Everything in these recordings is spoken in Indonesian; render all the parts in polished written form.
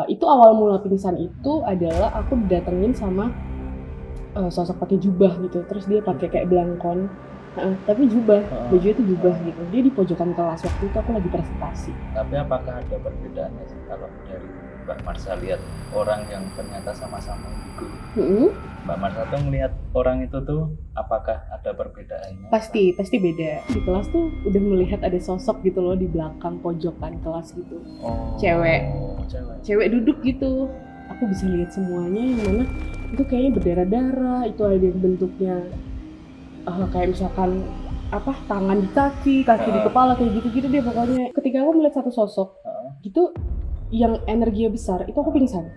Itu awal mula pingsan itu adalah aku didatengin sama sosok pakai jubah gitu, terus dia pakai kayak belangkon, tapi jubah, bajunya itu jubah gitu. Dia di pojokan kelas, waktu itu aku lagi presentasi. Tapi apakah ada perbedaannya sih kalau dari Mbak Marsha lihat orang yang ternyata sama-sama indigo? Mbak Marsha tuh melihat orang itu tuh apakah ada perbedaannya? Pasti beda. Di kelas tuh udah melihat ada sosok gitu loh di belakang pojokan kelas gitu. Cewek duduk gitu. Aku bisa lihat semuanya, yang mana itu kayaknya berdarah-darah, itu ada yang bentuknya kayak misalkan tangan di kaki di kepala, kayak gitu-gitu deh pokoknya. Ketika aku melihat satu sosok gitu yang energinya besar, itu aku pingsan.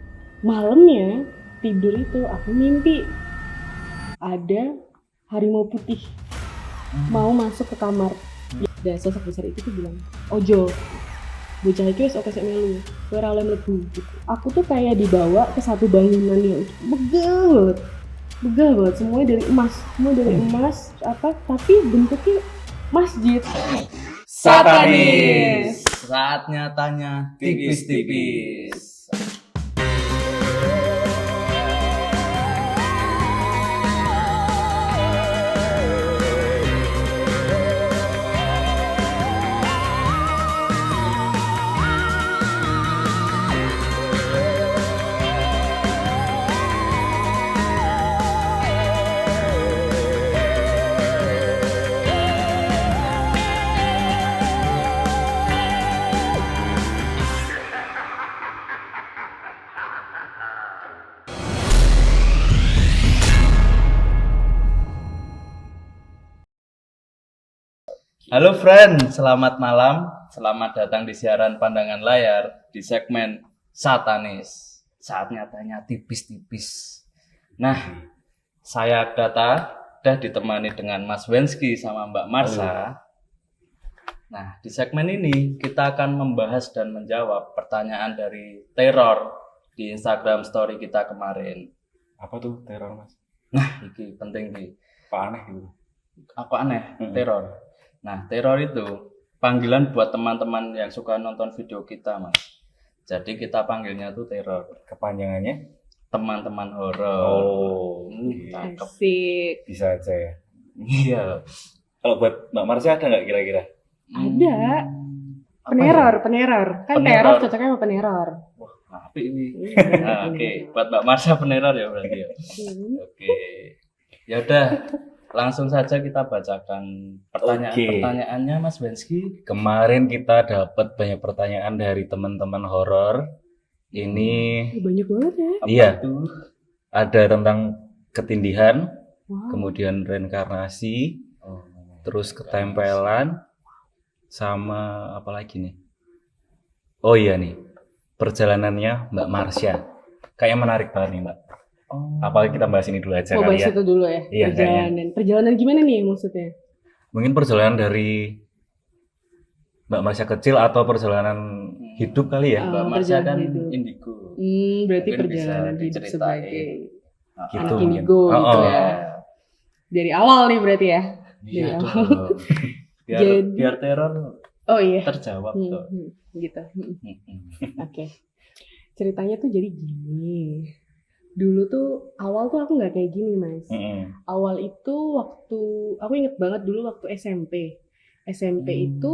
Malamnya tidur itu aku mimpi ada harimau putih mau masuk ke kamar. Dan sosok besar itu tuh bilang, "Ojo, bocah iki wis oke sik melu, kowe ora oleh mlebu." Gitu. Aku tuh kayak dibawa ke satu bangunan yang begel banget, semuanya dari emas, tapi bentuknya masjid. Satanis. Saatnya tanya tipis-tipis. Halo friend, selamat malam. Selamat datang di siaran Pandangan Layar di segmen Satanis. Saatnya tanya tipis-tipis. Nah, saya Data udah ditemani dengan Mas Wensky sama Mbak Marsha. Nah, di segmen ini kita akan membahas dan menjawab pertanyaan dari teror di Instagram story kita kemarin. Apa tuh teror, Mas? Nah, ini penting nih. Apa aneh gitu? Apa aneh? Teror. Nah, teror itu panggilan buat teman-teman yang suka nonton video kita, Mas. Jadi kita panggilnya tuh teror. Kepanjangannya? Teman-teman horor. Asik. Bisa aja ya. Iya. Kalau buat Mbak Marsha ada nggak kira-kira? Ada. Peneror. Kan teror cocoknya sama peneror. Wah, api ini. Nah, oke. Buat Mbak Marsha peneror ya berarti ya. Oke. Ya udah. Langsung saja kita bacakan pertanyaannya Mas Wensky. Kemarin kita dapat banyak pertanyaan dari teman-teman horor. Ini banyak banget ya. Iya. Ada tentang ketindihan, kemudian reinkarnasi, terus ketempelan, sama apa lagi nih? Oh iya nih, perjalanannya Mbak Marsha. Kayaknya menarik banget nih, Mbak. Apalagi kita bahas ini dulu aja kali ya. Bahas itu dulu ya. Iya, perjalanan gimana nih maksudnya? Mungkin perjalanan dari Mbak Marsha kecil atau perjalanan hidup kali ya. Mbak Marsha kan indigo. Berarti mungkin perjalanan hidup sebagai gitu, anak indigo gitu ya. Dari awal nih berarti ya. Iya, dari awal. biar teror terjawab tuh. Gitu. Oke. Ceritanya tuh jadi gini. Dulu tuh awal tuh aku nggak kayak gini, Mas. Awal itu waktu aku inget banget dulu waktu SMP itu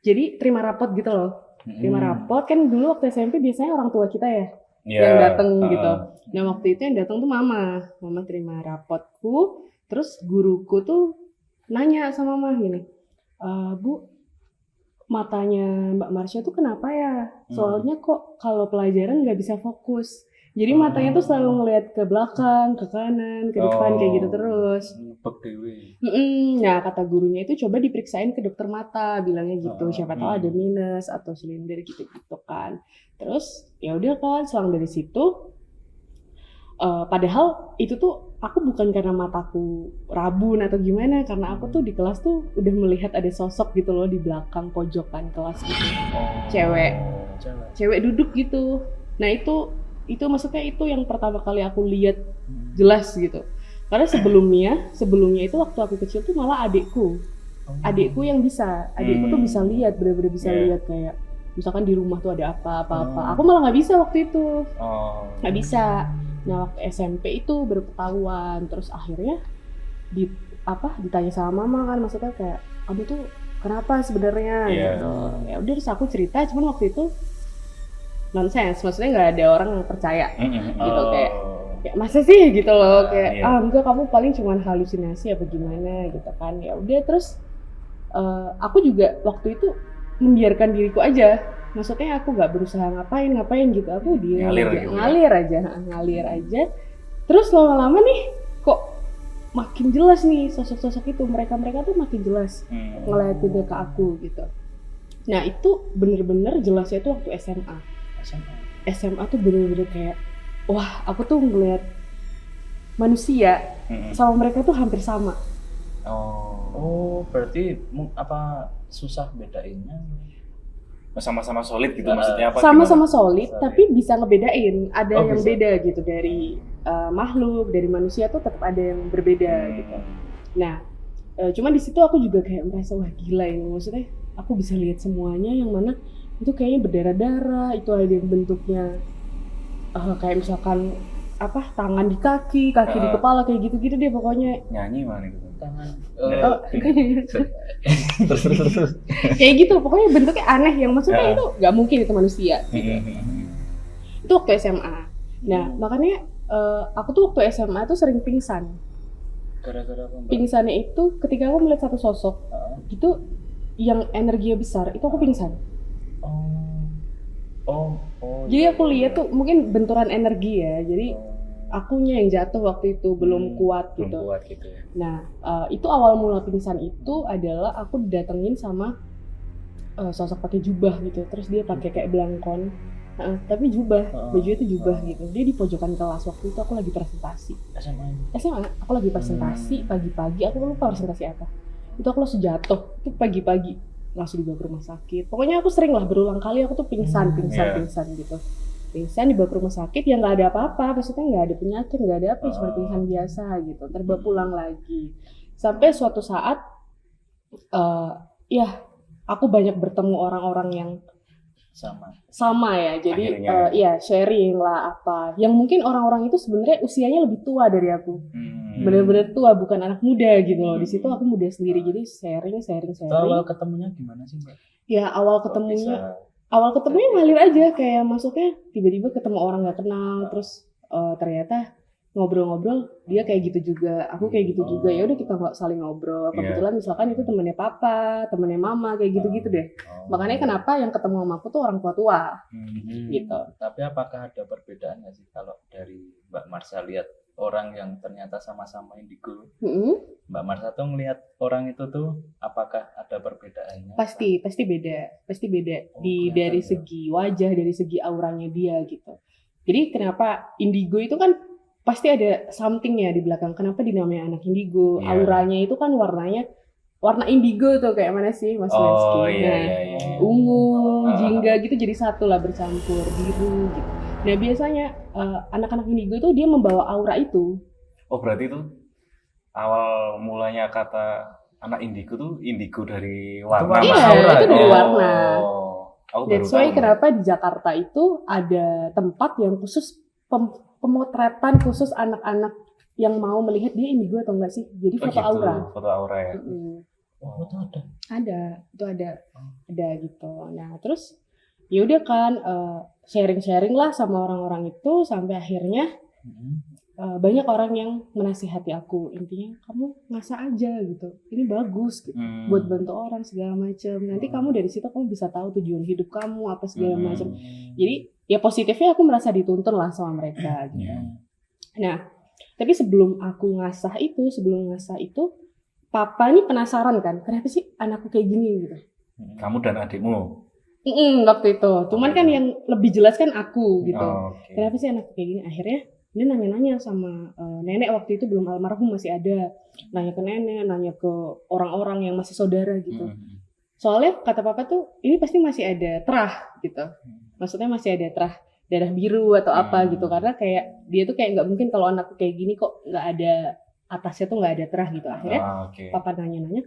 jadi terima rapot gitu loh. Terima rapot kan dulu waktu SMP biasanya orang tua kita ya yang datang gitu. Nah waktu itu yang datang tuh mama terima rapotku, terus guruku tuh nanya sama mama gini, Bu, matanya Mbak Marsha tuh kenapa ya? Soalnya kok kalau pelajaran nggak bisa fokus. Jadi matanya tuh selalu ngelihat ke belakang, ke kanan, ke depan kayak gitu terus. Nah kata gurunya itu coba diperiksain ke dokter mata, bilangnya gitu. Siapa tahu ada minus atau silinder gitu kan. Terus ya udah kan, selang dari situ. Padahal itu tuh aku bukan karena mataku rabun atau gimana, karena aku tuh di kelas tuh udah melihat ada sosok gitu loh di belakang pojokan kelas gitu. Cewek duduk gitu. Nah itu maksudnya itu yang pertama kali aku lihat jelas gitu. Karena sebelumnya itu waktu aku kecil tuh malah adikku yang bisa. Adikku tuh bisa lihat, benar-benar bisa lihat kayak misalkan di rumah tuh ada apa-apa. Aku malah nggak bisa waktu itu, nggak bisa. Nah waktu SMP itu baru ketahuan, terus akhirnya ditanya sama mama kan, maksudnya kayak kamu tuh kenapa sebenarnya gitu. Ya udah terus aku cerita, cuman waktu itu nonsense, maksudnya nggak ada orang yang percaya gitu, kayak ya masa sih gitu loh, kayak enggak, kamu paling cuman halusinasi apa gimana gitu kan. Ya udah terus aku juga waktu itu membiarkan diriku aja, maksudnya aku nggak berusaha ngapain gitu, aku dia ngalir aja. Terus lama-lama nih kok makin jelas nih sosok-sosok itu, mereka tuh makin jelas ngeliatin ke aku gitu. Nah itu bener-bener jelasnya itu waktu SMA tuh bener-bener kayak wah, aku tuh ngeliat manusia sama mereka tuh hampir sama. Oh, berarti apa susah bedainnya? Sama-sama solid gitu maksudnya apa? Sama-sama solid, tapi bisa ngebedain. Ada yang bisa beda gitu dari makhluk, dari manusia tuh tetap ada yang berbeda gitu. Nah, cuman di situ aku juga kayak merasa wah gila ini, maksudnya aku bisa lihat semuanya, yang mana itu kayaknya berdarah-darah, itu ada yang bentuknya kayak misalkan tangan di kaki di kepala, kayak gitu-gitu deh pokoknya. Nyanyi mana gitu tangan terus kayak gitu pokoknya, bentuknya aneh yang maksudnya itu nggak mungkin itu manusia gitu. Itu waktu SMA. Nah makanya aku tuh waktu SMA tuh sering pingsan. Gara-gara apa, Mbak? Pingsannya itu ketika aku melihat satu sosok gitu yang energinya besar, itu aku pingsan. Jadi aku lihat tuh mungkin benturan energi ya, jadi akunya yang jatuh waktu itu belum kuat gitu. Ya. Nah itu awal mula pingsan itu adalah aku didatengin sama sosok pakai jubah gitu, terus dia pakai kayak belangkon, tapi jubah, bajunya itu jubah gitu. Dia di pojokan kelas, waktu itu aku lagi presentasi. SMA, aku lagi presentasi pagi-pagi, aku lupa presentasi apa. Itu aku langsung jatuh, itu pagi-pagi langsung dibawa ke rumah sakit. Pokoknya aku sering lah, berulang kali aku tuh pingsan gitu. Pingsan dibawa ke rumah sakit, ya nggak ada apa-apa, maksudnya nggak ada penyakit, nggak ada apa, cuma pingsan biasa gitu. Terbawa pulang lagi. Sampai suatu saat, aku banyak bertemu orang-orang yang sama ya, jadi sharing lah apa. Yang mungkin orang-orang itu sebenarnya usianya lebih tua dari aku, benar-benar tua, bukan anak muda gitu loh. Di situ aku muda sendiri, jadi sharing. Awal ketemunya gimana sih, Mbak? Ya awal ketemunya ngalir aja, kayak maksudnya tiba-tiba ketemu orang nggak kenal, terus ternyata ngobrol-ngobrol, dia kayak gitu juga, aku kayak gitu juga. Ya udah kita saling ngobrol. Kebetulan misalkan itu temannya papa, temannya mama, kayak gitu-gitu deh. Makanya kenapa yang ketemu sama aku tuh orang tua-tua gitu. Tapi apakah ada perbedaannya sih kalau dari Mbak Marsha lihat orang yang ternyata sama-sama indigo? Mbak Marsha tuh ngelihat orang itu tuh apakah ada perbedaannya? Pasti beda. Dari segi wajah, dari segi auranya dia gitu. Jadi kenapa indigo itu kan pasti ada something ya di belakang. Kenapa dinamanya anak indigo? Auranya itu kan warna indigo tuh kayak mana sih, Mas Lensky? Ungu, jingga gitu, jadi satu lah, bercampur biru gitu. Nah biasanya anak-anak indigo tuh dia membawa aura itu. Oh berarti itu awal mulanya kata anak indigo tuh indigo dari warna. Iya, itu dari warna. That's why kenapa di Jakarta itu ada tempat yang khusus pemotretan khusus anak-anak yang mau melihat dia indigo atau enggak sih. Jadi foto aura. Foto aura ya. Itu ada. Ada gitu. Nah terus ya udah kan sharing lah sama orang-orang itu, sampai akhirnya banyak orang yang menasihati aku, intinya kamu ngasah aja gitu, ini bagus gitu, buat bantu orang segala macam. Nanti kamu dari situ kamu bisa tahu tujuan hidup kamu apa segala macam. Jadi ya positifnya aku merasa dituntun lah sama mereka gitu. Nah tapi sebelum ngasah itu papa ini penasaran kan, kenapa sih anakku kayak gini gitu. Kamu dan adikmu? Waktu itu, cuman kan yang lebih jelas kan aku gitu. Kenapa sih anakku kayak gini? Akhirnya dia nanya-nanya sama nenek, waktu itu belum almarhum, masih ada. Nanya ke nenek, nanya ke orang-orang yang masih saudara gitu. Soalnya kata papa tuh ini pasti masih ada terah gitu. Maksudnya masih ada terah darah biru atau apa gitu. Karena kayak dia tuh kayak nggak mungkin kalau anakku kayak gini kok nggak ada atasnya tuh nggak ada terah gitu. Akhirnya papa nanya-nanya,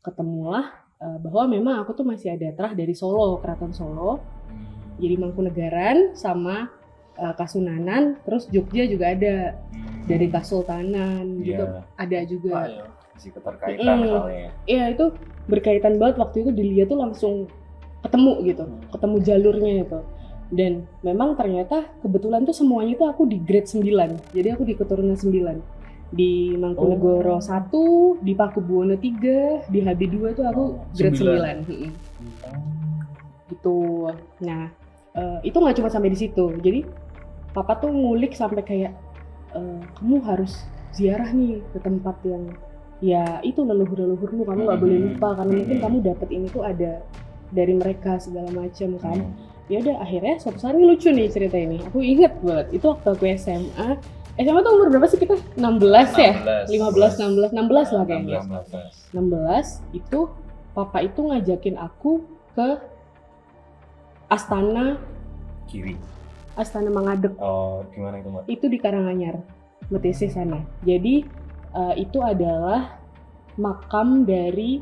ketemulah bahwa memang aku tuh masih ada terah dari Solo, Keraton Solo. Jadi Mangkunegaran sama Kasunanan, terus Jogja juga ada dari Kasultanan gitu, ada juga. Masih keterkaitan soalnya. Iya, itu berkaitan banget. Waktu itu dilihat tuh langsung ketemu gitu, ketemu jalurnya itu. Dan memang ternyata kebetulan tuh semuanya tuh aku di grade 9. Jadi aku di keturunan 9. Di Mangkunegoro 1, di Pakubuwono 3, di HB2 tuh aku grade 9. Gitu. Nah, itu nggak cuma sampai di situ. Jadi papa tuh ngulik sampai kayak kamu harus ziarah nih ke tempat yang ya itu leluhur-leluhurmu, kamu nggak boleh lupa karena mungkin kamu dapat ini tuh ada dari mereka segala macam kan. Ya udah, akhirnya suatu saat ini lucu nih cerita ini. Aku inget banget itu waktu aku SMA. SMA tuh umur berapa sih kita? 16 ya? 15, 16 lah kayaknya. 16 itu papa itu ngajakin aku ke Astana Kiri. Astana Mangadek. Oh, gimana itu, Mbak? Itu di Karanganyar, Metese sana. Jadi itu adalah makam dari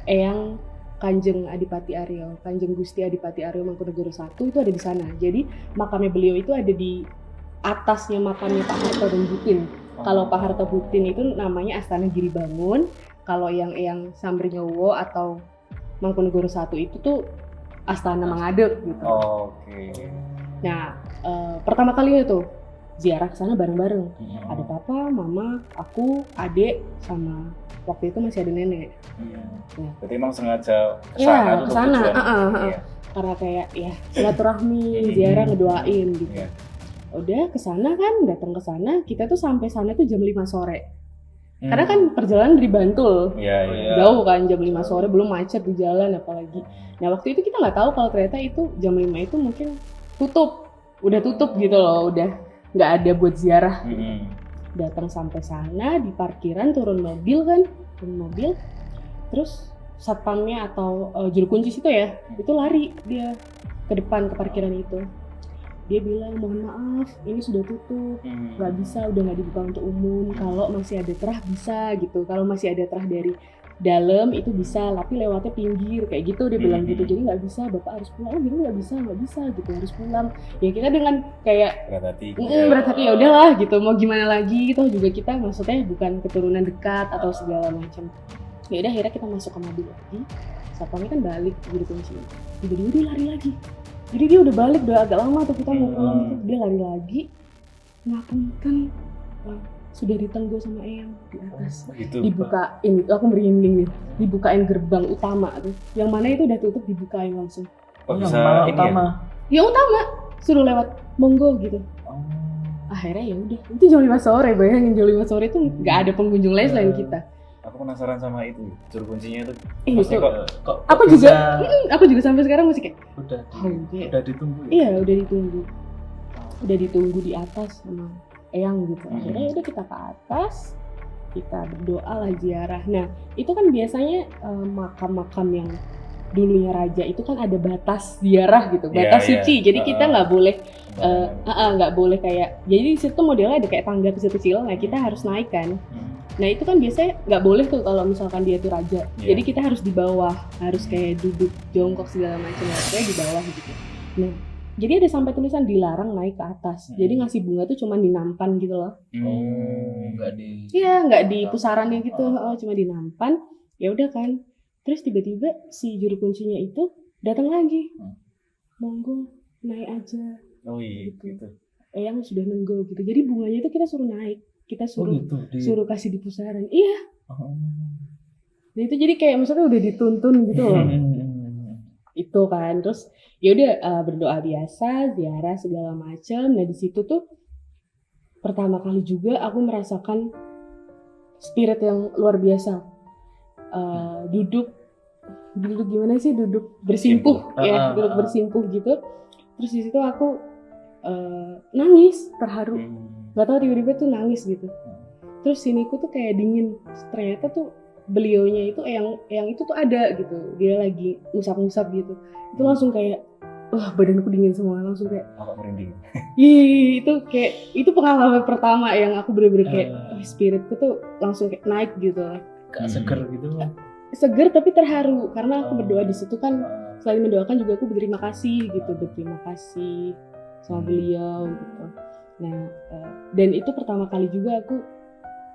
Eyang Kanjeng Adipati Aryo, Kanjeng Gusti Adipati Aryo Mangkunegoro 1 itu ada di sana. Jadi makamnya beliau itu ada di atasnya makamnya Pak Harto dan Butin. Kalau Pak Harto Butin itu namanya Astana Giribangun. Kalau yang Eyang Sambrinyowo atau Mangkunegoro 1 itu tuh Astana Mangadek gitu. Oke. Nah, pertama kalinya tuh ziarah ke sana bareng-bareng. Ada papa, mama, aku, adik, sama waktu itu masih ada nenek. Nah, berarti emang sengaja kesana tuh kesana. tujuan. Karena kayak ya silaturahmi, ziarah, ngedoain gitu. Udah kesana kan, datang ke sana, kita tuh sampai sana tuh jam 5 sore. Karena kan perjalanan dari Bantul, jauh kan, jam 5 sore, belum macet di jalan apalagi. Nah waktu itu kita nggak tahu kalau ternyata itu jam 5 itu mungkin udah tutup gitu loh, udah nggak ada buat ziarah. Datang sampai sana di parkiran, turun mobil, terus satpamnya atau juru kunci situ ya, itu lari dia ke depan ke parkiran itu. Dia bilang, mohon maaf, ini sudah tutup, nggak bisa, udah nggak dibuka untuk umum. Kalau masih ada terah bisa gitu, kalau masih ada terah dari dalam itu bisa, tapi lewatnya pinggir kayak gitu dia bilang gitu. Jadi nggak bisa, bapak harus pulang. Oh gitu, nggak bisa gitu, harus pulang. Ya kita dengan kayak berat hati ya udahlah gitu, mau gimana lagi gitu. Juga kita maksudnya bukan keturunan dekat atau segala macam. Ya udah, akhirnya kita masuk ke mobil lagi. Satpamnya kan balik gitu kunci. Tiba-tiba dia lari lagi. Jadi dia udah balik, udah agak lama tuh kita mau pulang tuh, dia lari lagi. Ngapunten, sudah ditunggu sama Eyang di atas. Gitu, dibukain, aku merinding nih. Dibukain gerbang utama tuh, yang mana itu udah tutup, dibukain langsung. Kok bisa ini utama? Yang utama suruh lewat, monggo gitu. Akhirnya ya udah, itu jam 5 sore, bayangin jam 5 sore itu nggak ada pengunjung lain selain kita. Aku penasaran sama itu, juru kuncinya itu. Itu kok aku juga sampai sekarang masih kayak udah ditunggu. Iya, udah ditunggu di atas sama Eyang gitu. Akhirnya udah kita ke atas, kita berdoa lah ziarah. Nah itu kan biasanya makam-makam yang dulunya raja itu kan ada batas ziarah gitu, batas suci. Jadi kita nggak boleh kayak, jadi di situ modelnya ada kayak tangga kecil-kecil. Nah kita harus naik kan. Nah itu kan biasanya nggak boleh tuh kalau misalkan dia tuh raja. Jadi kita harus di bawah, harus kayak duduk jongkok segala macam, kayak di bawah gitu. Nah jadi ada sampai tulisan dilarang naik ke atas. Jadi ngasih bunga tuh cuma di nampan gitu loh. Nggak di pusarannya gitu, cuma di nampan. Ya udah kan. Terus tiba-tiba si juru kuncinya itu datang lagi. Monggo naik aja. Oh iya gitu. Eyang sudah nunggu gitu. Jadi bunganya itu kita suruh naik. Kita suruh kasih di pusaran. Iya. Nah itu jadi kayak maksudnya udah dituntun gitu loh. Itu kan. Terus ya udah berdoa biasa, ziarah segala macam. Nah di situ tuh pertama kali juga aku merasakan spirit yang luar biasa. Duduk gimana sih, duduk bersimpuh ya, duduk bersimpuh gitu. Terus di situ aku nangis, terharu. Gak tau tiba-tiba tuh nangis gitu. Terus siniku tuh kayak dingin. Ternyata tuh beliaunya itu yang itu tuh ada gitu. Dia lagi ngusap-ngusap gitu. Itu langsung kayak badanku dingin semua, langsung kayak merinding. Itu kayak itu pengalaman pertama yang aku bener-bener kayak spiritku tuh langsung kayak naik gitu. Gak seger gitu. seger tapi terharu karena aku berdoa di situ kan, selain mendoakan juga aku berterima kasih gitu, berterima kasih sama beliau gitu. Nah, dan itu pertama kali juga aku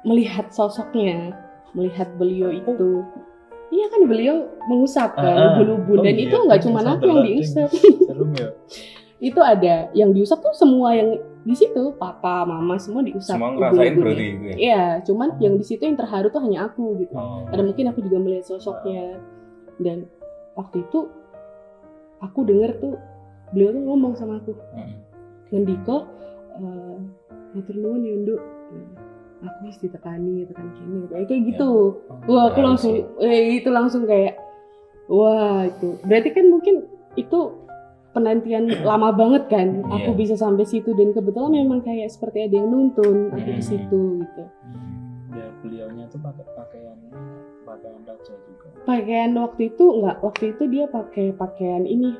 melihat sosoknya, melihat beliau itu. Iya kan beliau mengusap kan lubu-lubu dan itu nggak cuma aku yang diusap. Itu ada yang diusap tuh semua yang di situ, papa, mama semua diusap. Semua ngerasain berarti itu ya? Iya, cuman yang di situ yang terharu tuh hanya aku gitu. Ada mungkin aku juga melihat sosoknya. Dan waktu itu aku dengar tuh beliau tuh ngomong sama aku, Ngendiko, matur nuwun ya Nduk, aku harus ditekani, tekan kini, kayak gitu. Wah, aku langsung, itu langsung kayak, wah itu. Berarti kan mungkin itu penantian lama banget kan, aku bisa sampai situ dan kebetulan memang kayak seperti ada yang nuntun aku di situ gitu. Ya beliaunya tuh pakai pakaian raja juga. Pakaian waktu itu enggak, waktu itu dia pakai pakaian ini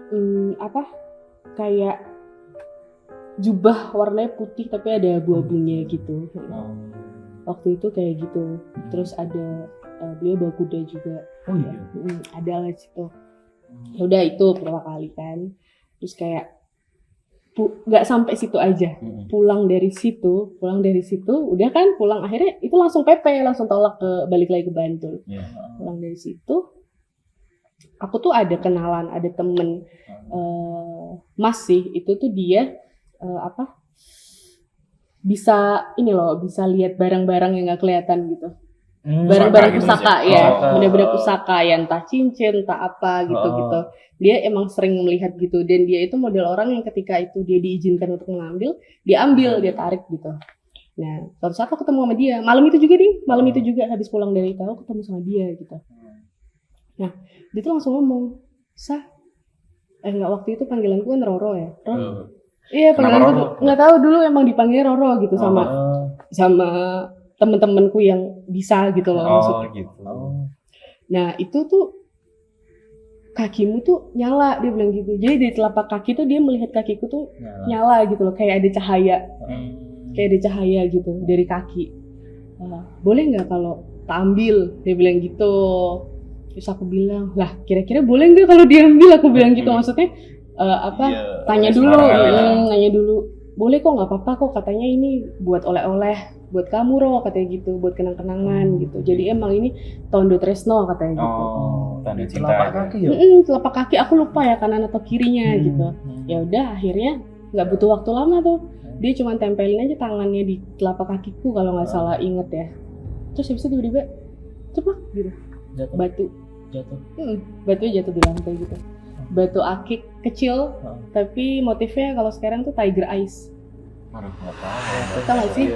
kayak jubah warnanya putih tapi ada abu-abunya gitu. Waktu itu kayak gitu. Terus ada beliau bawa kuda juga. Oh iya. Ada lah situ. Ya udah itu pertama kali kan. Terus kayak nggak sampai situ aja. Pulang dari situ, udah kan pulang akhirnya itu langsung PP, langsung tolak balik lagi ke Bantul. Pulang dari situ, aku tuh ada kenalan, ada temen Mas sih, itu tuh dia bisa ini loh, bisa lihat barang-barang yang nggak kelihatan gitu. Barang-barang pusaka gitu ya, bener-bener pusaka ya, entah cincin, entah apa gitu. Dia emang sering melihat gitu, dan dia itu model orang yang ketika itu dia diizinkan untuk mengambil, dia ambil, dia tarik gitu. Nah, suatu saat aku ketemu sama dia, malam itu juga habis pulang dari itu aku ketemu sama dia gitu. Nah, dia tuh langsung ngomong, enggak, waktu itu panggilanku kan Roro ya. Iya, panggilanku nggak tahu dulu emang dipanggilnya Roro gitu sama temen-temenku yang bisa gitu loh maksudnya. Gitu. Nah itu tuh kakimu tuh nyala, dia bilang gitu. Jadi dari telapak kaki tuh dia melihat kakiku tuh nyala gitu loh, kayak ada cahaya gitu dari kaki. Boleh nggak kalau tak ambil, dia bilang gitu. Terus aku bilang, lah kira-kira boleh nggak kalau diambil, aku bilang gitu, maksudnya tanya dulu, boleh kok, nggak apa-apa kok, katanya ini buat oleh-oleh buat kamu Ro, katanya gitu, buat kenang-kenangan gitu. Jadi emang ini Tondo Tresno katanya gitu. Tanda cinta. Telapak kaki ya? Telapak kaki aku lupa ya kanan atau kirinya gitu. Ya udah akhirnya nggak butuh waktu lama tuh. Dia cuma tempelin aja tangannya di telapak kakiku kalau nggak salah inget ya. Terus habis itu tiba-tiba ceplok gitu. Batu. Batunya jatuh di lantai gitu. Batu akik kecil, tapi motifnya kalau sekarang tuh tiger eyes. Tahu nggak sih?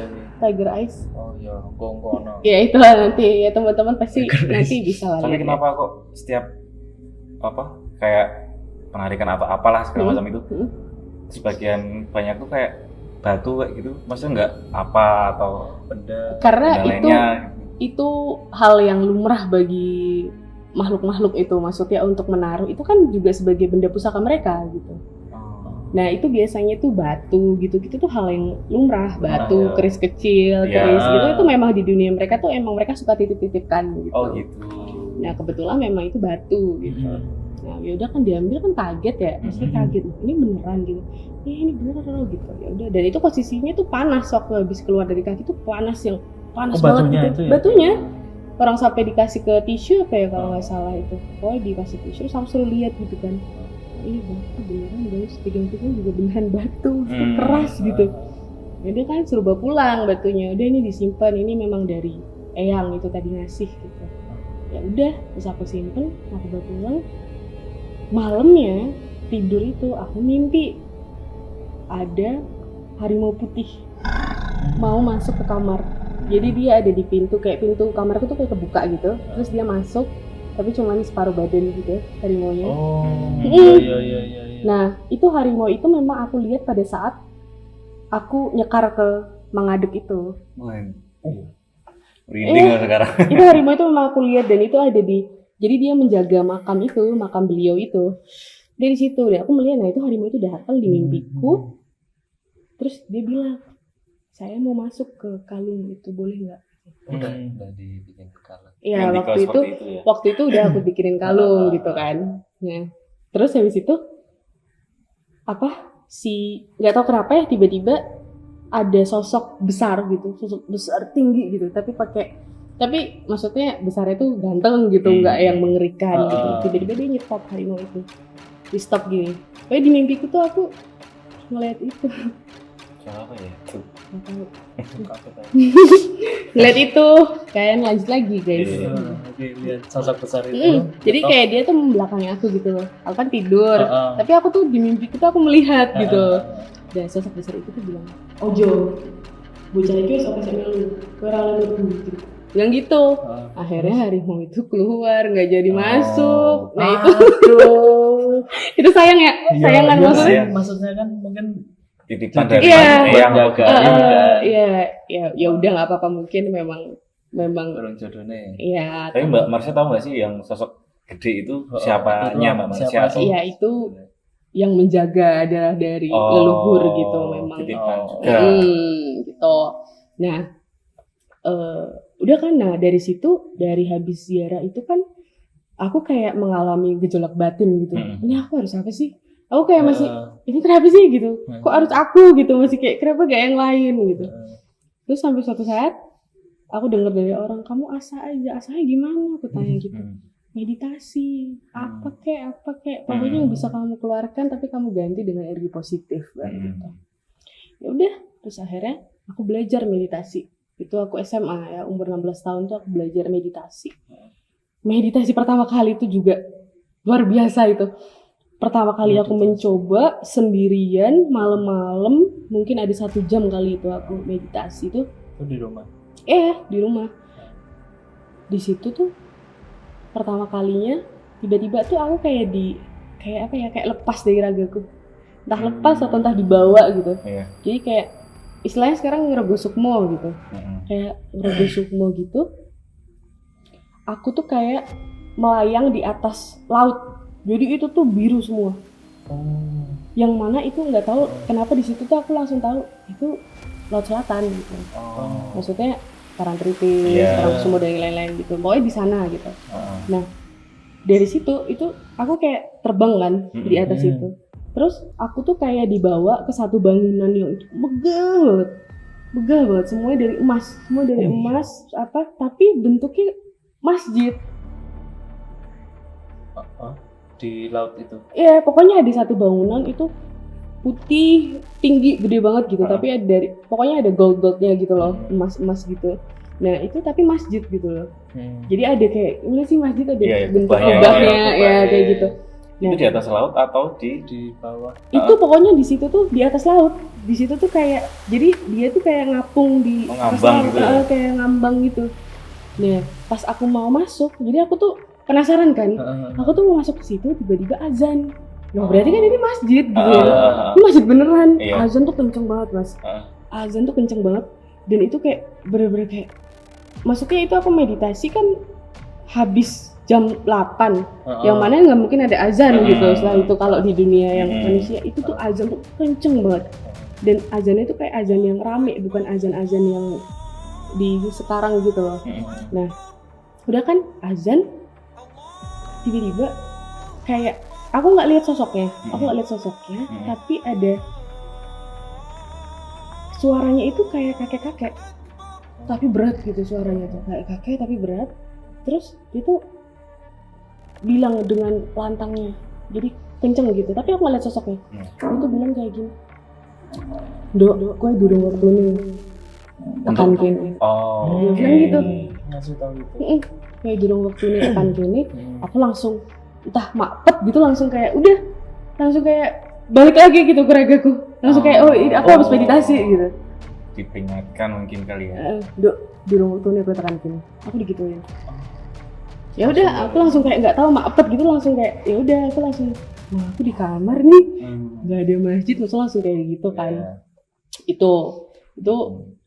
Tiger Eyes. Oh iya, gonggono. Ya itu lah nanti ya teman-teman pasti nanti bisa lah. Tapi lihat kenapa kok setiap kayak penarikan atau apalah segala macam itu sebagian banyak tuh kayak batu kayak gitu, maksudnya nggak apa atau benda? Karena benda itu hal yang lumrah bagi makhluk-makhluk itu, maksudnya untuk menaruh itu kan juga sebagai benda pusaka mereka gitu. Nah itu biasanya tuh batu gitu-gitu tuh hal yang lumrah, batu, keris kecil, keris gitu itu memang di dunia mereka tuh emang mereka suka titip-titipkan gitu. Oh gitu. Nah kebetulan memang itu batu gitu. Nah yaudah kan diambil kan kaget ya, maksudnya kaget, ini beneran gitu. Ini beneran loh gitu. Ya udah, dan itu posisinya tuh panas waktu habis keluar dari kaki tuh panas banget gitu. Itu ya? Batunya. Orang sampai dikasih ke tisu apa ya kalau nggak salah itu. Pokoknya dikasih tisu sama suruh lihat gitu kan. Ini batu beneran guys, pegang-pegang juga beneran batu, keras gitu. Jadi kan suruh bawa pulang batunya, udah ini disimpan, ini memang dari Eyang itu tadi ngasih gitu. Ya udah, terus aku simpen, aku bawa pulang. Malamnya tidur itu aku mimpi ada harimau putih mau masuk ke kamar. Jadi dia ada di pintu, kayak pintu kamarku tuh kayak kebuka gitu, terus dia masuk. Tapi cuma separuh badan gitu harimaunya. Iya. Nah itu harimau itu memang aku lihat pada saat aku nyekar ke Mangadek itu. Merinding sekarang. Itu harimau itu memang aku lihat dan itu ada jadi dia menjaga makam beliau itu. Dari situ deh aku melihat, nah itu harimau itu datang di mimpiku. Terus dia bilang, saya mau masuk ke kalung itu, boleh nggak? Udah dibikin kalung. Iya, Mendikau waktu itu seperti itu ya. waktu itu udah aku bikinin kalung gitu kan. Nah, terus habis itu nggak tahu kenapa ya tiba-tiba ada sosok besar gitu, sosok besar tinggi gitu, tapi maksudnya besarnya tuh ganteng gitu, nggak yang mengerikan gitu. Tiba-tiba dia nyetop harimau itu, di stop gini. Kayak di mimpiku tuh aku ngeliat itu, Apa ya? nggak tahu. Kaget ya. Ngeliat itu, kayak lanjut lagi guys. Iya. Oke, lihat sosok besar itu. Jadi kayak dia tuh membelakangi aku gitu loh. Aku kan tidur, Heeh. tapi aku tuh di mimpiku tuh aku melihat gitu. Dan sosok besar itu tuh bilang, Ojo, bocah itu wis oke sama lu, kowe ora lebu gitu. Bilang gitu. Akhirnya harimau itu keluar, nggak jadi masuk. Nah itu, itu sayang ya, sayang kan Iya, maksudnya. iya. maksudnya kan mungkin Titipan dari Iya. yang pegang. Ya udah nggak apa-apa, mungkin memang Kurang jodohnya. ya. Tapi Mbak Marsha tahu nggak sih yang sosok gede itu siapanya Mbak Marsha? siapa tuh? Iya itu yang menjaga adalah dari leluhur gitu memang. Titipan Oh. juga. Gitu. Nah, udah kan, nah dari situ, dari habis ziarah itu kan aku kayak mengalami gejolak batin gitu. Ini aku harus apa sih? Aku kayak masih, ini kenapa sih gitu? Kok harus aku gitu? Masih kayak kenapa gak yang lain gitu? Terus sampai suatu saat aku dengar dari orang, kamu asa aja gimana? Aku tanya gitu. Meditasi, apa kek, pokoknya yang bisa kamu keluarkan tapi kamu ganti dengan energi positif gitu. Ya udah, terus akhirnya aku belajar meditasi. Itu aku SMA ya, umur 16 tahun tuh aku belajar meditasi. Meditasi pertama kali itu juga luar biasa itu. Pertama kali aku mencoba sendirian malam-malam, mungkin ada 1 jam kali itu aku meditasi tuh. Itu di rumah. Di rumah. Di situ tuh pertama kalinya tiba-tiba tuh aku kayak lepas dari ragaku. Entah lepas atau entah dibawa gitu. Iya. Jadi kayak istilahnya sekarang ngerogo sukmo gitu. Kayak ngerogo sukmo gitu. Aku tuh kayak melayang di atas laut. Jadi itu tuh biru semua. Yang mana itu nggak tahu kenapa di situ tuh aku langsung tahu itu laut selatan gitu. Maksudnya Parangtritis, Parangkusumo dan lain-lain gitu. Pokoknya di sana gitu. Nah, dari situ itu aku kayak terbang kan di atas itu. Terus aku tuh kayak dibawa ke satu bangunan yang itu megah banget. Semuanya dari emas, tapi bentuknya masjid. Di laut itu. Iya, pokoknya ada satu bangunan itu putih, tinggi, gede banget gitu. Tapi pokoknya ada gold-goldnya gitu loh, emas gitu. Nah itu tapi masjid gitu loh. Jadi ada kayak, gimana sih masjid ada bentuk kubahnya ya kayak gitu. Nah, itu di atas laut atau di bawah? Itu pokoknya di situ tuh di atas laut. Di situ tuh kayak, jadi dia tuh kayak ngapung di atas laut, gitu ya? kayak ngambang gitu. Nah pas aku mau masuk, jadi aku tuh penasaran kan. Aku tuh mau masuk ke situ, tiba-tiba azan. Nah berarti kan ini masjid gitu ya. Ini masjid beneran. Azan tuh kenceng banget mas. Azan tuh kenceng banget. Dan itu kayak bener-bener kayak, maksudnya itu aku meditasi kan habis jam 8, yang mana nggak mungkin ada azan gitu. Setelah itu kalau di dunia yang manusia itu tuh azan tuh kenceng banget. Dan azannya itu kayak azan yang rame, bukan azan-azan yang di sekarang gitu loh. Nah udah kan azan, tiba-tiba kayak aku nggak lihat sosoknya, tapi ada suaranya itu kayak kakek-kakek, tapi berat gitu suaranya tuh, kayak kakek tapi berat. Terus itu bilang dengan lantangnya, jadi kenceng gitu, tapi aku nggak lihat sosoknya. Itu bilang kayak gini, Dok, gue durung waktu nih, tekan kene. Dia bilang gitu. Ngasih tahu gitu. Kayak durung waktu nih, tekan kene. Aku langsung entah mapet gitu, langsung kayak balik lagi gitu ke ragaku. Langsung kayak aku harus meditasi gitu. diperingatkan mungkin kali ya. Dok, durung waktu nih gue tekan kene. Aku digituin. Ya udah, aku langsung kayak nggak tahu mapet gitu, langsung kayak ya udah aku langsung, wah aku di kamar nih, nggak ada masjid, langsung kayak gitu kan. Itu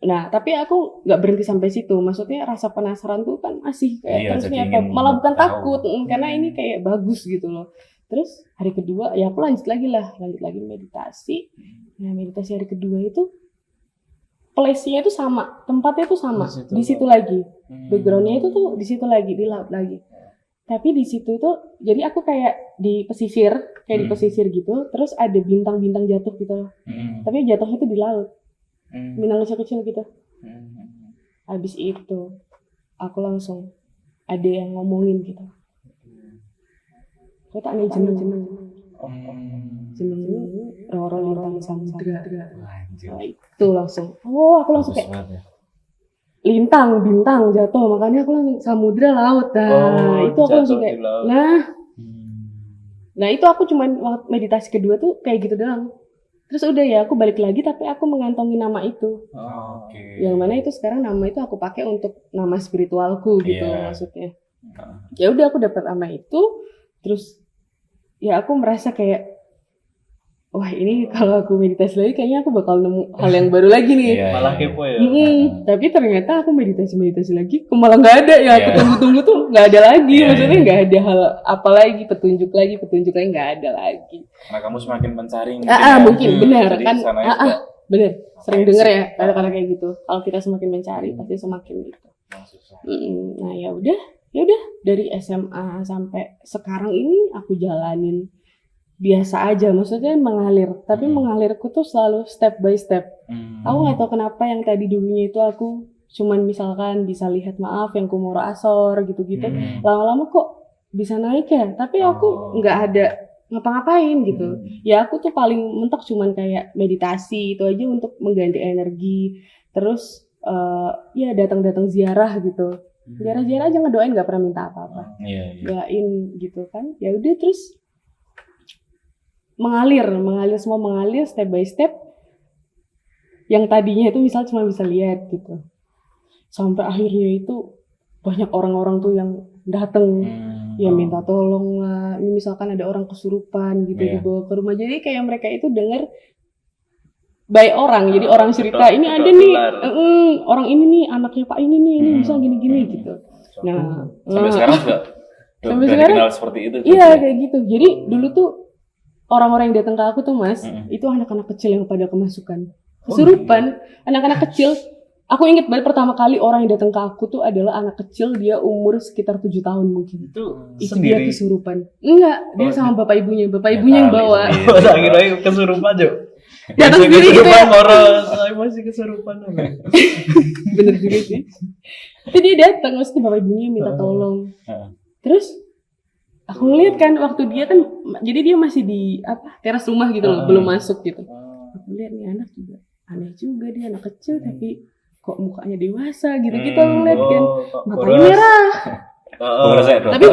nah tapi aku nggak berhenti sampai situ, maksudnya rasa penasaran tuh kan masih kayak terusnya apa, malah bukan takut karena ini kayak bagus gitu loh. Terus hari kedua ya aku lanjut lagi meditasi. Nah meditasi hari kedua itu place-nya itu sama, tempatnya itu sama, Di situ. di situ lagi. Background-nya itu tuh di situ lagi, di laut lagi. Tapi di situ tuh, jadi aku kayak di pesisir gitu, terus ada bintang-bintang jatuh gitu loh. Tapi jatuhnya tuh di laut, bintang kecil-kecil gitu. Habis itu, aku langsung ada yang ngomongin gitu. Aku tak nih jeneng Roro Lintang Samudra. Anjir. Nah, itu langsung. Aku langsung Bagus kayak banget ya. lintang, bintang jatuh, makanya aku langsung samudra laut. Nah, itu aku langsung kayak, nah itu aku cuman waktu meditasi kedua tuh kayak gitu doang. Terus udah ya aku balik lagi tapi aku mengantongi nama itu. Oke. Yang mana itu sekarang nama itu aku pakai untuk nama spiritualku gitu Iya. maksudnya. Ya udah aku dapat nama itu, terus ya aku merasa kayak wah ini kalau aku meditasi lagi kayaknya aku bakal nemu hal yang baru lagi nih. Iya, Malah iya, kepo ya. Tapi ternyata aku meditasi lagi, kok malah nggak ada ya. Aku Iya. tunggu-tunggu tuh nggak ada lagi. Iya, Maksudnya iya. nggak ada hal apa lagi, petunjuk lagi nggak ada lagi. Karena kamu semakin mencari Mungkin benar Jadi kan? sana juga Bener. Sering Ngapain denger sih? ya kata-kata kayak gitu. Kalau kita semakin mencari pasti semakin gitu. susah. Nah ya udah dari SMA sampai sekarang ini aku jalanin biasa aja, maksudnya mengalir. Tapi mengalirku tuh selalu step by step. Aku nggak tahu kenapa yang tadi dulunya itu aku cuman misalkan bisa lihat maaf yang Kumoro Asor gitu-gitu. Lama-lama kok bisa naik ya. Tapi aku nggak ada ngapa-ngapain gitu. Ya aku tuh paling mentok cuman kayak meditasi itu aja untuk mengganti energi. Terus ya datang-datang ziarah gitu. Ziarah-ziarah aja ngedoain, nggak pernah minta apa-apa. Iya. Doain gitu kan. Ya udah terus mengalir step by step. Yang tadinya itu misal cuma bisa lihat gitu. Sampai akhirnya itu banyak orang-orang tuh yang datang ya minta tolong lah. Ini misalkan ada orang kesurupan gitu dibawa ke rumah. Jadi kayak mereka itu dengar by orang. Jadi orang cerita ini ada nih orang ini nih anaknya Pak ini nih, ini bisa gini-gini gitu. Nah, Sampai sekarang juga sampai udah sekarang dikenal seperti itu. iya kayak gitu. Jadi dulu tuh orang-orang yang datang ke aku tuh Mas, itu anak-anak kecil yang pada kemasukan. Kesurupan, anak-anak kecil. Aku inget banget pertama kali orang yang datang ke aku tuh adalah anak kecil, dia umur sekitar 7 tahun mungkin. Itu Itu dia sendiri. kesurupan. Enggak, dia sama bapak ibunya yang bawa. Oh, tak kira kesurupan, Jo. Datang sendiri gitu ya. Moros, saya masih kesurupan. Bener juga sih. Itu dia datang, maksudnya bapak ibunya minta tolong. Terus aku ngeliat kan waktu dia kan, jadi dia masih di teras rumah gitu loh, belum masuk gitu. Aku lihat nih anak juga aneh juga, dia anak kecil tapi kok mukanya dewasa gitu-gitu aku ngeliat kan. Matanya merah. Tapi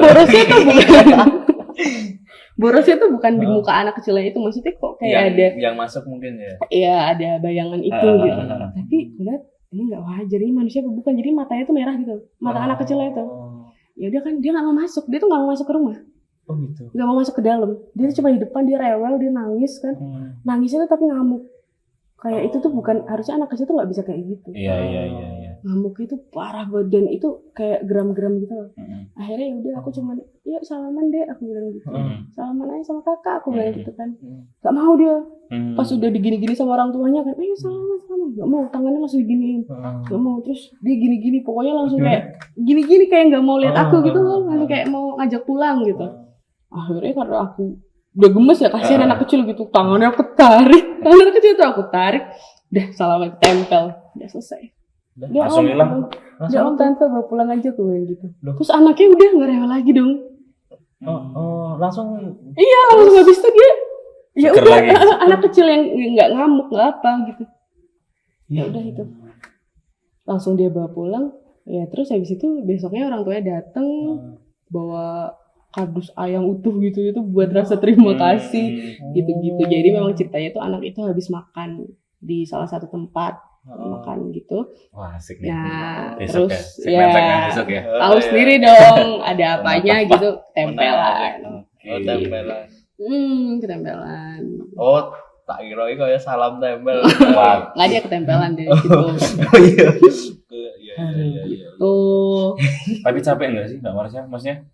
borosnya tuh bukan di muka anak kecilnya itu, maksudnya kok kayak ada yang masuk mungkin ya. iya ada bayangan itu gitu. Tapi ngeliat ini nggak wajar, ini manusia apa bukan, jadi matanya tuh merah gitu, mata anak kecilnya itu. Ya udah kan dia nggak mau masuk, dia tuh nggak mau masuk ke rumah, Oh gitu. nggak mau masuk ke dalam, dia tuh cuma di depan, dia rewel, dia nangis kan, nangisnya tuh tapi ngamuk. Kayak itu tuh bukan, harusnya anak kecil tuh nggak bisa kayak gitu. Iya. Ngamuk itu parah banget, dan itu kayak geram-geram gitu loh. Akhirnya ya udah aku cuman yuk salaman deh, aku bilang gitu. Salaman aja sama kakak, aku bilang gitu kan. Gak mau dia. Pas udah digini-gini sama orang tuanya kan, ayo salaman. Gak mau, tangannya langsung diginiin. Gak mau, terus dia gini-gini, pokoknya langsung kayak gini-gini, kayak gak mau lihat aku gitu loh, langsung kayak mau ngajak pulang gitu. Akhirnya karena aku udah gemes ya, kasihan anak kecil gitu, tangannya aku tarik, tangan anak kecil tuh aku tarik, udah salaman tempel, udah selesai. Dia Langsung hilang. Dia om tante bawa pulang aja gue bilang gitu. Terus anaknya udah nggak rewel lagi dong. Langsung. Iya langsung habis itu dia ya Seger udah lagi. anak kecil yang nggak ngamuk nggak apa gitu. Ya udah itu. Langsung dia bawa pulang. Ya terus habis itu besoknya orang tuanya datang bawa kardus ayam utuh gitu itu buat rasa terima kasih gitu-gitu. Jadi memang ceritanya tuh anak itu habis makan di salah satu tempat makan gitu. Wah, asik nih. Nah, Besok terus ya. Segmen besok ya. tahu sendiri dong ada apanya gitu, tempelan. Tempelan. Ketempelan. Oh, tak kira itu kayak salam tempel. Wah. Nggak dia ketempelan deh gitu. Iya. Tuh. Tapi capek enggak sih Mbak Marsha? Maksudnya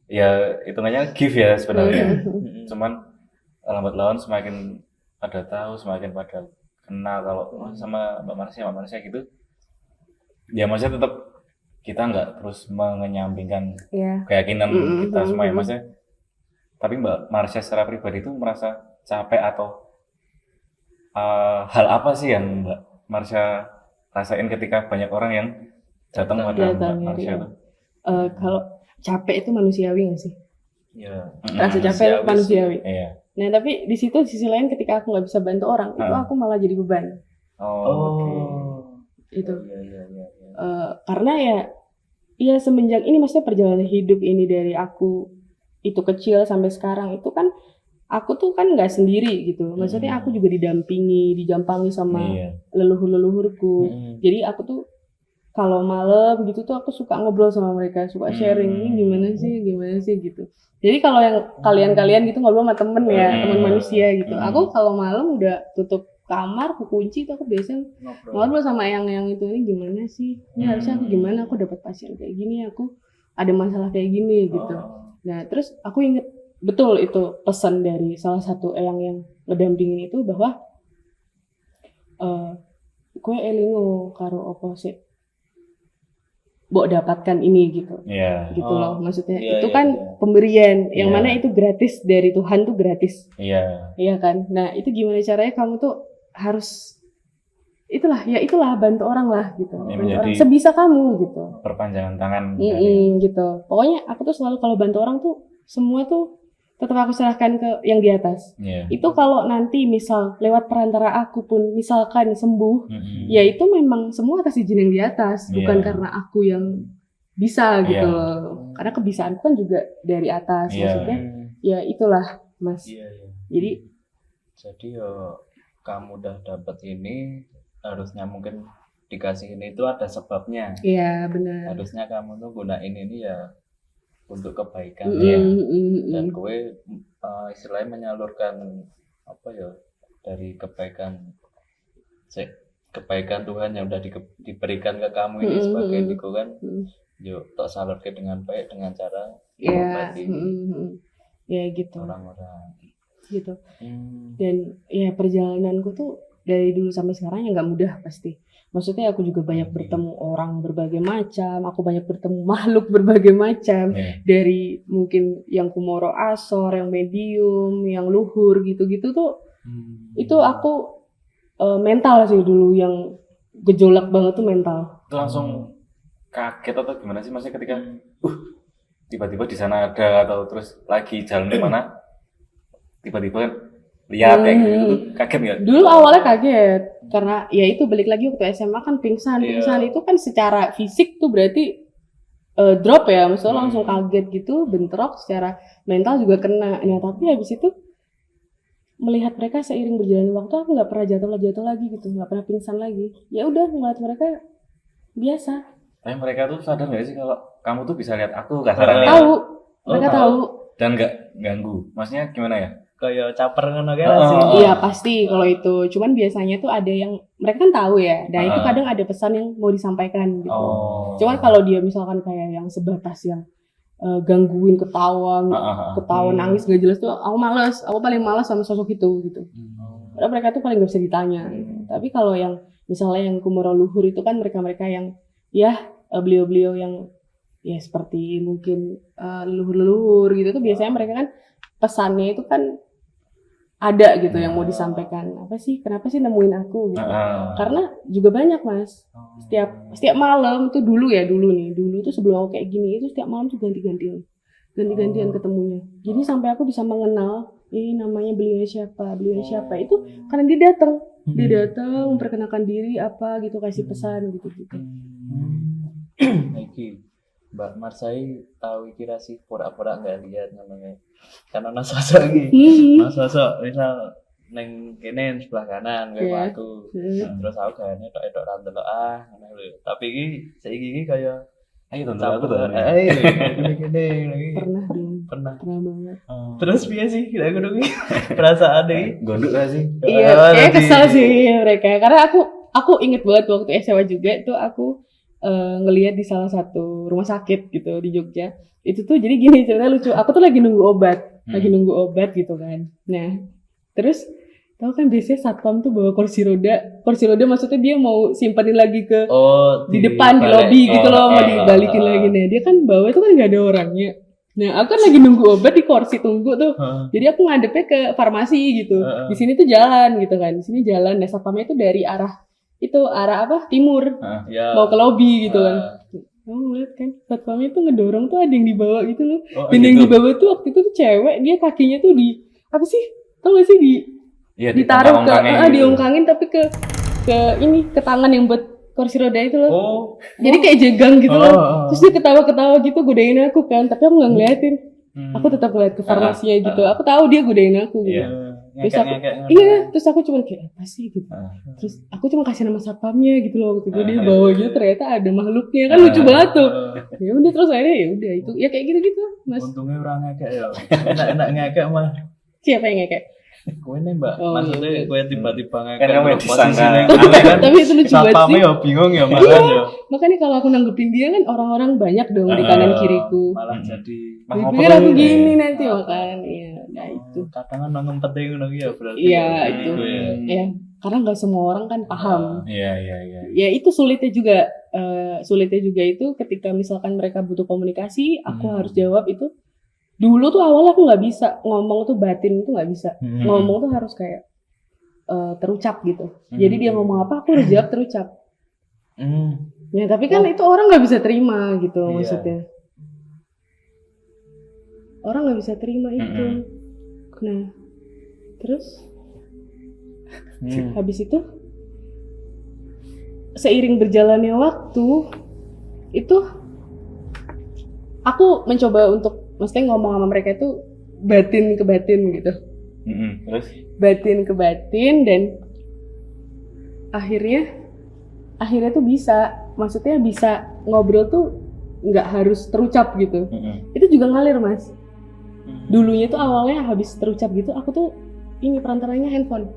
ya hitungannya gift ya sebenarnya. Cuman lambat laun semakin pada tahu, semakin pada kenal kalau sama Mbak Marsha gitu, ya maksudnya tetap kita nggak terus mengenyampingkan Iya. keyakinan kita semua ya mm. maksudnya. Tapi Mbak Marsha secara pribadi itu merasa capek atau hal apa sih yang Mbak Marsha rasain ketika banyak orang yang datang pada Mbak Datang, Marsha iya. itu? Kalau capek itu manusiawi nggak sih? Ya. Rasa capek manusiawi. Iya. Nah tapi di situ sisi lain ketika aku nggak bisa bantu orang itu aku malah jadi beban. Itu. Iya. Karena ya semenjak ini maksudnya perjalanan hidup ini dari aku itu kecil sampai sekarang itu kan aku tuh kan nggak sendiri gitu. Maksudnya aku juga dijampangi sama leluhur-leluhurku. Jadi aku tuh kalau malam gitu tuh aku suka ngobrol sama mereka, suka sharing ini gimana sih gitu. Jadi kalau yang kalian gitu ngobrol sama temen ya, teman manusia gitu. Aku kalau malam udah tutup kamar, aku kunci tuh aku biasanya ngobrol sama yang itu ini gimana sih? Ini harusnya aku gimana? Aku dapat pasien kayak gini, aku ada masalah kayak gini gitu. Nah, terus aku inget betul itu pesan dari salah satu eyang yang ngedampingin itu bahwa kowe elingo karo opo sih mbok dapatkan ini gitu. Gitu loh maksudnya. Itu kan pemberian yang mana itu gratis dari Tuhan tuh gratis. Iya kan? Nah, itu gimana caranya kamu tuh harus itulah bantu orang lah gitu. Bantu orang sebisa kamu gitu. Perpanjangan tangan. Gitu. Pokoknya aku tuh selalu kalau bantu orang tuh semua tuh tetap aku serahkan ke yang di atas. Itu kalau nanti misal lewat perantara aku pun misalkan sembuh, ya itu memang semua atas izin yang di atas, bukan karena aku yang bisa gitu loh. Karena kebisaanku kan juga dari atas, maksudnya ya itulah Mas. Jadi kamu udah dapet ini, harusnya mungkin dikasih ini itu ada sebabnya. Iya benar. Harusnya kamu tuh gunain ini ya untuk kebaikan dan gue istilahnya menyalurkan apa ya dari kebaikan Tuhan yang udah diberikan ke kamu ini sebagai itu kan yuk tak salurkan dengan baik dengan cara mengobati ya gitu orang-orang gitu. Dan ya perjalananku tuh dari dulu sampai sekarang ya nggak mudah pasti. Maksudnya aku juga banyak bertemu orang berbagai macam, aku banyak bertemu makhluk berbagai macam, dari mungkin yang kumoro asor, yang medium, yang luhur gitu-gitu tuh, itu aku mental sih dulu yang gejolak banget tuh mental. Itu langsung kaget atau gimana sih maksudnya ketika tiba-tiba di sana ada atau terus lagi jalan kemana tiba-tiba lihat kayak gitu tuh kaget nggak? Dulu awalnya kaget karena ya itu balik lagi waktu SMA kan pingsan itu kan secara fisik tuh berarti drop ya, maksudnya langsung kaget gitu, bentrok, secara mental juga kena. Nah tapi habis itu melihat mereka seiring berjalannya waktu aku nggak pernah jatuh lagi gitu, nggak pernah pingsan lagi. Ya udah ngeliat mereka biasa. Tapi mereka tuh sadar nggak sih kalau kamu tuh bisa lihat aku kasarannya? Tahu, mereka tahu. Dan nggak ganggu, maksudnya gimana ya? Kayak caper ngono kan sih. Iya pasti kalau itu. Cuman biasanya tuh ada yang mereka kan tahu ya. Dan itu kadang ada pesan yang mau disampaikan gitu. Cuman kalau dia misalkan kayak yang sebatas yang gangguin ketawa nangis gak jelas tuh aku males. Aku paling malas sama sosok itu gitu. Karena mereka tuh paling gak bisa ditanya. Gitu. Tapi kalau yang misalnya yang kumoro luhur itu kan mereka-mereka yang ya beliau-beliau yang ya seperti mungkin leluhur-leluhur gitu tuh biasanya mereka kan pesannya itu kan ada gitu yang mau disampaikan. Apa sih? Kenapa sih nemuin aku gitu? Karena juga banyak Mas. Setiap malam tuh dulu tuh sebelum aku kayak gini itu setiap malam tuh ganti-gantian ketemunya. Jadi sampai aku bisa mengenal ini namanya beliau siapa itu karena dia datang memperkenalkan diri apa gitu, kasih pesan gitu. Iki Mbak Marsai tahu kira sih pura-pura nggak lihat namanya karena sosok iki sosok misal neng kene sebelah kanan kayak aku terus aku kayaknya tok randelok tapi iki saiki iki kayak ayo tonton aku tuh gini pernah banget terus piye sih kita kudu perasaan deh gondok gak sih? Iya kayak kesel sih mereka karena aku inget banget waktu SMA juga itu aku ngelihat di salah satu rumah sakit gitu di Jogja. Itu tuh jadi gini ceritanya lucu. Aku tuh lagi nunggu obat gitu kan. Nah, terus Tahu kan biasanya satpam tuh bawa kursi roda maksudnya dia mau simpanin lagi ke di depan di lobi gitu loh, mau dibalikin lagi. Nah dia kan bawa itu kan nggak ada orangnya. Nah aku kan lagi nunggu obat di kursi tunggu tuh, jadi aku ngadepnya ke farmasi gitu. Di sini tuh jalan gitu kan, di sini jalan. Nah satpamnya itu dari arah apa timur, mau ke lobi gitu kan. Kamu ngeliat kan satpamnya tuh ngedorong tuh ada yang dibawa gitu loh. Dan yang dibawa tuh waktu itu tuh cewek, dia kakinya tuh di apa sih? Tau gak sih ditaruh ke diungkangin tapi ke tangan yang buat kursi roda itu loh. Jadi kayak jegang gitu loh. Terus dia ketawa-ketawa gitu godain aku kan, tapi aku nggak ngeliatin. Aku tetap ngeliat ke farmasinya gitu. Aku tahu dia godain aku gitu. Terus aku cuma kayak apa sih gitu. Terus aku cuma kasih nama satpamnya gitu loh. Waktu itu dia bawa gitu ternyata ada makhluknya kan lucu banget tuh. Ya udah terus akhirnya ya udah itu ya kayak gitu Mas. Untungnya orang ngekek ya. Enak ngekek mah. Siapa yang ngekek? Kowe nih Mbak, maksudnya kowe tiba-tiba ngekek Karena terus disangka. posisinya kan. Tapi itu lucu banget Satpamnya sih. ya bingung ya makanya. Makanya kalau aku nanggepin dia kan orang-orang banyak dong di kanan kiriku. Malah jadi Dipikir aku gini nanti makanya. Nah itu. kadang kan ngempet ngono ya berarti. Iya itu. Ya, karena nggak semua orang kan paham. Iya. Ya itu sulitnya juga itu ketika misalkan mereka butuh komunikasi, aku harus jawab itu. Dulu tuh awalnya aku nggak bisa ngomong tuh batin tuh nggak bisa. Ngomong tuh harus kayak terucap gitu. Jadi dia ngomong apa aku harus jawab terucap. Ya tapi kan itu orang nggak bisa terima gitu maksudnya. Orang nggak bisa terima itu. Nah terus habis itu seiring berjalannya waktu itu aku mencoba untuk maksudnya ngomong sama mereka itu batin ke batin gitu. Terus? Batin ke batin dan akhirnya tuh bisa, maksudnya bisa ngobrol tuh nggak harus terucap gitu. Itu juga ngalir Mas. Dulunya tuh awalnya habis terucap gitu, aku tuh ini perantaranya handphone.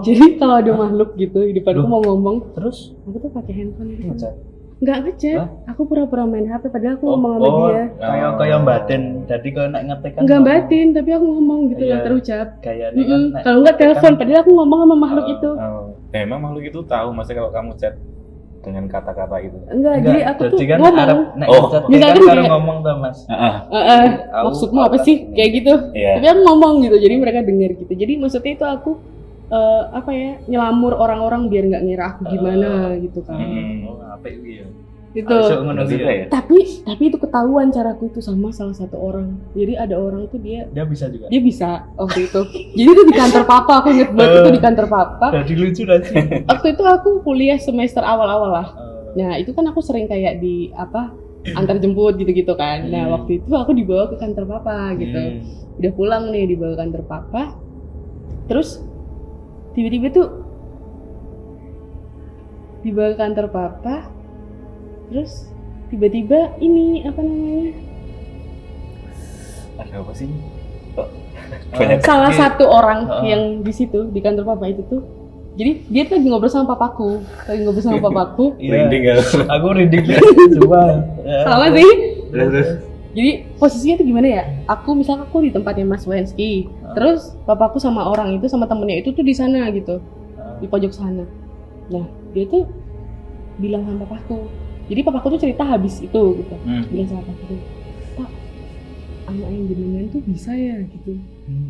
Jadi kalau ada makhluk gitu di depanku mau ngomong, terus aku tuh pakai handphone gitu. Nggak ngechat, aku pura-pura main HP padahal aku ngomong sama dia. Kayak batin, jadi kalau nak ngetik kan Nggak batin, tapi aku ngomong gitu lah terucap. Kayaknya kan Kalau nggak telepon, padahal aku ngomong sama makhluk itu. Emang makhluk itu tahu maksudnya kalau kamu chat dengan kata-kata itu? Enggak, jadi aku tuh kan ngomong. Misalkan kan ngomong tuh Mas. Maksudmu apa sih? Kayak gitu. Tapi aku ngomong gitu, jadi mereka dengar gitu. Jadi maksudnya itu aku nyelamur orang-orang biar nggak ngira aku gimana gitu kan. Apa itu ya? Itu. Ya? Tapi itu ketahuan caraku itu sama salah satu orang. Jadi ada orang tuh dia bisa juga. Dia bisa waktu itu. Jadi itu di kantor papa, aku inget banget itu di kantor papa. Jadi lucu nanti. Waktu itu aku kuliah semester awal-awal lah. Nah itu kan aku sering kayak di antar jemput gitu-gitu kan. Nah waktu itu aku dibawa ke kantor papa gitu. Udah pulang nih dibawa ke kantor papa. Terus tiba-tiba tuh dibawa ke kantor papa. Terus tiba-tiba ini apa namanya? Ada apa sih? Salah satu orang yang di situ di kantor papa itu tuh. Jadi dia tuh lagi ngobrol sama papaku. Rinding. Aku rinding coba. Sama sih. Terus. Jadi posisinya tuh gimana ya? Misalnya aku di tempatnya Mas Wensky. Terus papaku sama orang itu sama temennya itu tuh di sana gitu. Di pojok sana. Nah, dia tuh bilang sama papaku. Jadi papaku tuh cerita habis itu gitu. Bilang sama papaku, "Pak, anak yang jenengan tuh bisa ya gitu."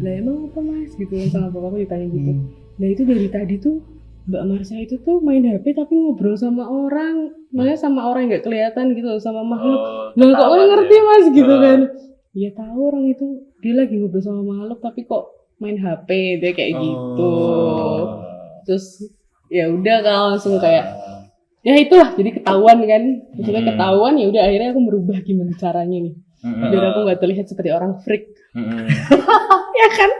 Lah emang apa Mas gitu sama papaku ditanya gitu. Nah itu dari tadi tuh Mbak Marsha itu tuh main HP tapi ngobrol sama orang, malah sama orang yang nggak kelihatan gitu, sama makhluk. Lah kok lo ngerti Mas gitu kan? Ya tahu orang itu dia lagi ngobrol sama makhluk tapi kok main HP dia kayak gitu. Terus ya udah kan langsung kayak ya itulah jadi ketahuan kan, maksudnya ketahuan ya udah akhirnya aku merubah gimana caranya nih biar aku nggak terlihat seperti orang freak. Ya kan,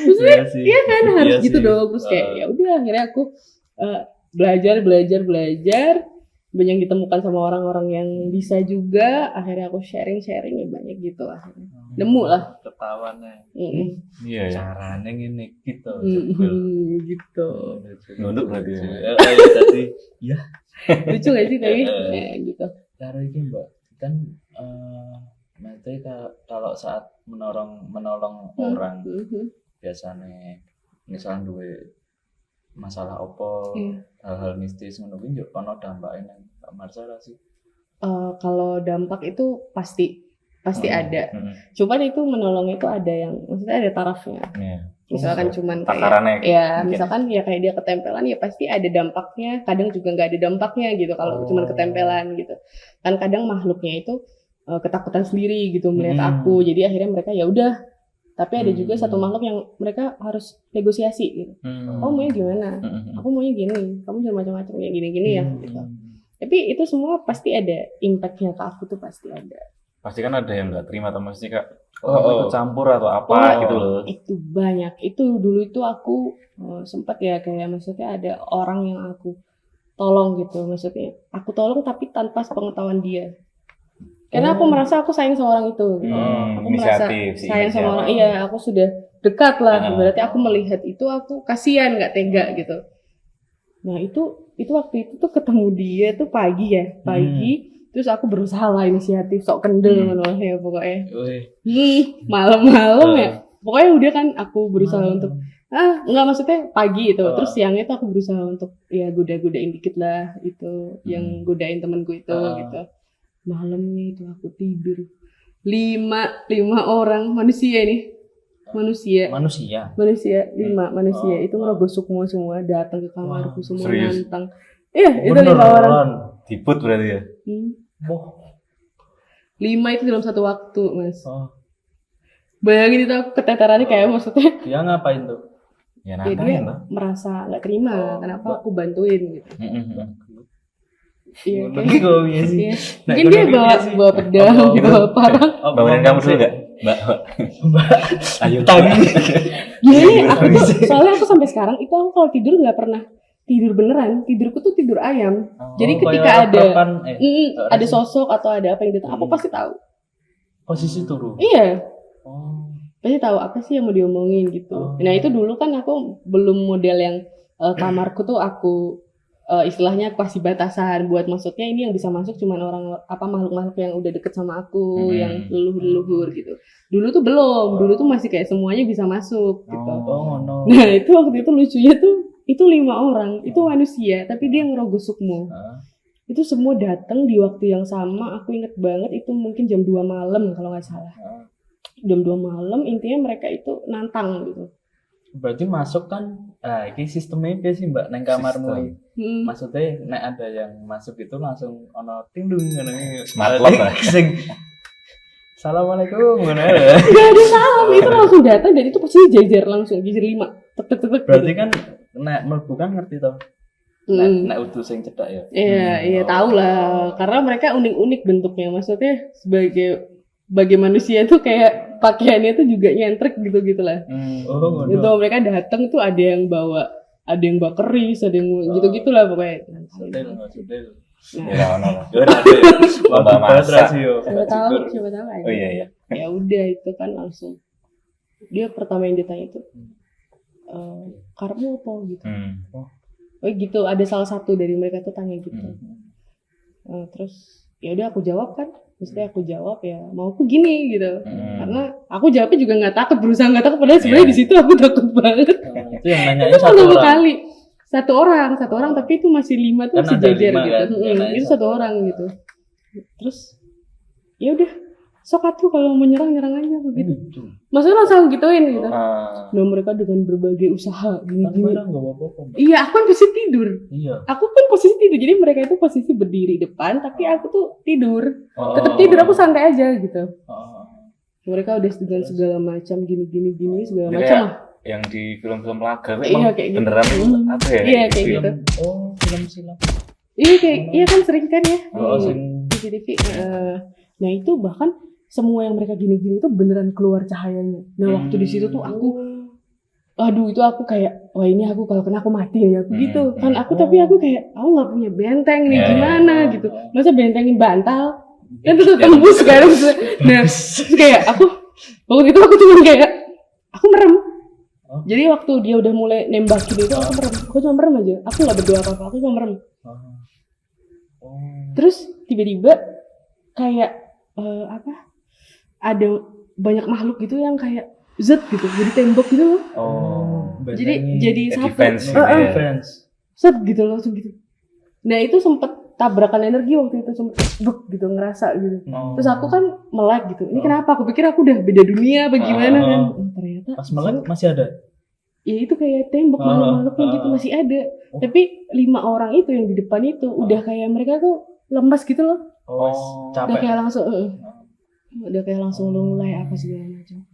maksudnya iya kan harus gitu dong. Terus kayak ya udah akhirnya aku belajar banyak ditemukan sama orang-orang yang bisa juga. Akhirnya aku sharing ya banyak gitu lah. Nemu lah ketahuannya. Iya ya. Caranya gini gitu. Gitu. Nunduk berarti ya. Tadi ya. Lucu gak sih tapi gitu. Cara ini Mbak kan nanti kalau saat menolong orang biasanya misalnya duwe masalah opo, hal-hal mistis ngono kuwi yo ono dampake nang Kak Marsha ra sih? Kalau dampak itu pasti ada. Cuman itu menolong itu ada yang maksudnya ada tarafnya. Misalkan cuman kayak misalkan ya kayak dia ketempelan ya pasti ada dampaknya, kadang juga nggak ada dampaknya gitu kalau cuman ketempelan gitu. Kan kadang makhluknya itu ketakutan sendiri gitu melihat aku. Jadi akhirnya mereka ya udah. Tapi ada juga satu makhluk yang mereka harus negosiasi gitu. Kamu maunya gimana? Aku maunya gini. Kamu jangan macam-macam kayak gini-gini ya gitu. Tapi itu semua pasti ada impactnya ke aku tuh pasti ada. Pasti kan ada yang nggak terima atau mesti Kak ikut campur atau apa gitu loh. Itu banyak. Itu dulu itu aku sempat ya kayak maksudnya ada orang yang aku tolong gitu. Maksudnya aku tolong tapi tanpa sepengetahuan dia. Karena aku merasa aku sayang sama orang itu. Gitu. Aku merasa sayang sama orang. Iya, aku sudah dekat lah. Berarti aku melihat itu aku kasihan, nggak tega gitu. Nah itu waktu itu tuh ketemu dia tuh pagi. Terus aku berusaha lah inisiatif sok kendel ya pokoknya. Malam-malam ya. Pokoknya udah kan aku berusaha untuk enggak maksudnya pagi itu. Terus siangnya tuh aku berusaha untuk ya godain dikit lah itu yang godain temanku itu gitu. Malamnya itu aku tidur 5 orang manusia 5 manusia itu ngerogosuk semua datang ke kamarku semua nantang. Iya, itu 5 orang. Diput berarti ya. 5 itu dalam satu waktu, Mas. Bayangin itu aku keteterannya kayak maksudnya. Dia ngapain tuh? Ya dia merasa nggak terima kenapa aku bantuin gitu. Iya, mungkin dia bawa pedang, bawa parang. Bangunin kamu dulu nggak, Mbak? Ayo Gini, soalnya aku sampai sekarang itu aku kalau tidur nggak pernah tidur beneran, tidurku tuh tidur ayam. Jadi ketika ada sosok atau ada apa yang datang, aku pasti tahu. Posisi turu. Iya. Pasti tahu apa sih yang mau diomongin gitu. Nah itu dulu kan aku belum model yang kamarku tuh aku istilahnya kasih batasan buat maksudnya ini yang bisa masuk cuman orang makhluk-makhluk yang udah deket sama aku, yang leluhur gitu. Dulu tuh belum, dulu tuh masih kayak semuanya bisa masuk gitu. Nah itu waktu itu lucunya tuh itu 5 orang, itu manusia tapi dia ngerogosukmu. Itu semua datang di waktu yang sama, aku inget banget itu mungkin jam 2 malam kalau nggak salah. Jam 2 malam intinya mereka itu nantang gitu. Berarti masuk kan, ini sistemnya apa sih Mbak neng kamarmu? Maksudnya nek ada yang masuk itu langsung ono ting dung ngene. Smart lock lah. Assalamualaikum ngene. Enggak ada salam, itu langsung datang dan itu pasti jajar langsung, jajar 5. Tek. Berarti kan nek mlebu kan ngerti toh. Nek utuh sing cedak ya. Iya, tahu lah. Karena mereka unik-unik bentuknya. Maksudnya sebagai manusia tuh kayak pakaiannya tuh juga nyentrek gitu lah. Itu mereka datang tuh ada yang bawa keris, ada yang gitu lah pokoknya. Sudel. Ya ono lah. Mbak Marsha. Siapa tahu aja. Oh iya. Ya udah itu kan langsung. Dia pertama yang ditanya itu, karmu apa gitu. Oh gitu, ada salah satu dari mereka tuh tanya gitu. Terus ya udah aku jawab kan. Maksudnya aku jawab ya mau aku gini gitu. Karena aku jawabnya juga nggak takut, berusaha nggak takut padahal sebenarnya di situ aku takut banget. Itu yang nanya itu satu kali. Satu orang tapi itu masih 5 tuh kan masih jajar gitu. Kan? Itu 1 orang gitu. Terus ya udah sok atuh kalau mau nyerang aja begitu. Maksudnya langsung gituin gitu. Nah mereka dengan berbagai usaha gini. Iya, aku kan posisi tidur. Iya. Aku kan posisi tidur. Jadi mereka itu posisi berdiri depan, tapi aku tuh tidur. Tetap tidur, aku santai aja gitu. Mereka udah dengan segala macam gini segala macam lah. Yang di film-film laga kayak beneran gitu. Apa ya? Iya kayak gitu. Film silam. Iya kan sering kan ya di TV. Nah itu bahkan semua yang mereka gini-gini itu beneran keluar cahayanya. Nah waktu di situ tuh aku, itu aku kayak, wah ini aku kalau kena aku mati ya, aku gitu. Kan tapi aku kayak, aku nggak punya benteng nih, gimana gitu. Masa bentengin bantal, kan itu tembus kan. Nah terus kayak waktu itu aku cuma kayak, aku merem. Jadi waktu dia udah mulai nembakin itu, aku cuma merem aja. Aku nggak berdoa apa-apa, aku cuma merem. Terus tiba-tiba kayak ada banyak makhluk gitu yang kayak zet gitu, jadi tembok gitu loh. jadi satu. defense gitu Heeh. ya. Defense. Set gitu langsung gitu. Nah itu sempet tabrakan energi waktu itu, sempet buk gitu ngerasa gitu. Oh. Terus aku kan melek gitu. Ini kenapa? Aku pikir aku udah beda dunia apa gimana kan. Ternyata Pas melek masih ada. ya itu kayak tembok makhluk-makhluknya gitu masih ada. Oh. Tapi 5 orang itu yang di depan itu udah kayak mereka tuh lemas gitu loh. Oh, Udah capek. kayak langsung udah kayak langsung mulai apa segala macam.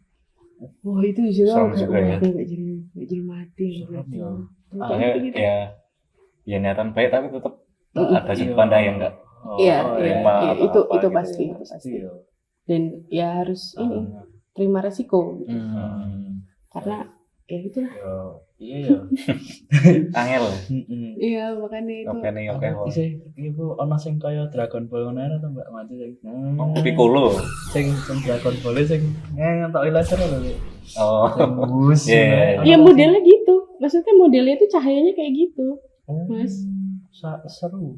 Wah itu juga Serem kayak juga ya. aku nggak jadi mati Serem, gitu. ya. Soalnya Gitu. ya niatan baik tapi tetap Mm-mm. ada sudut pandang yang enggak Iya, terima iya, atau itu apa gitu pasti, ya. itu pasti. Dan ya harus ini terima resiko gitu. Karena ya gitulah. Iya. Angel Iya makanya itu. oke nih oke Iya bu, ono sing kaya Dragon Ball ngono ana to Mbak Mati sing. Piccolo Sing Dragon Ball sing ngentoki laser lho. oh Sing bus. Iya. Iya modelnya gitu. Maksudnya modelnya itu cahayanya kayak gitu. Mas. Seru.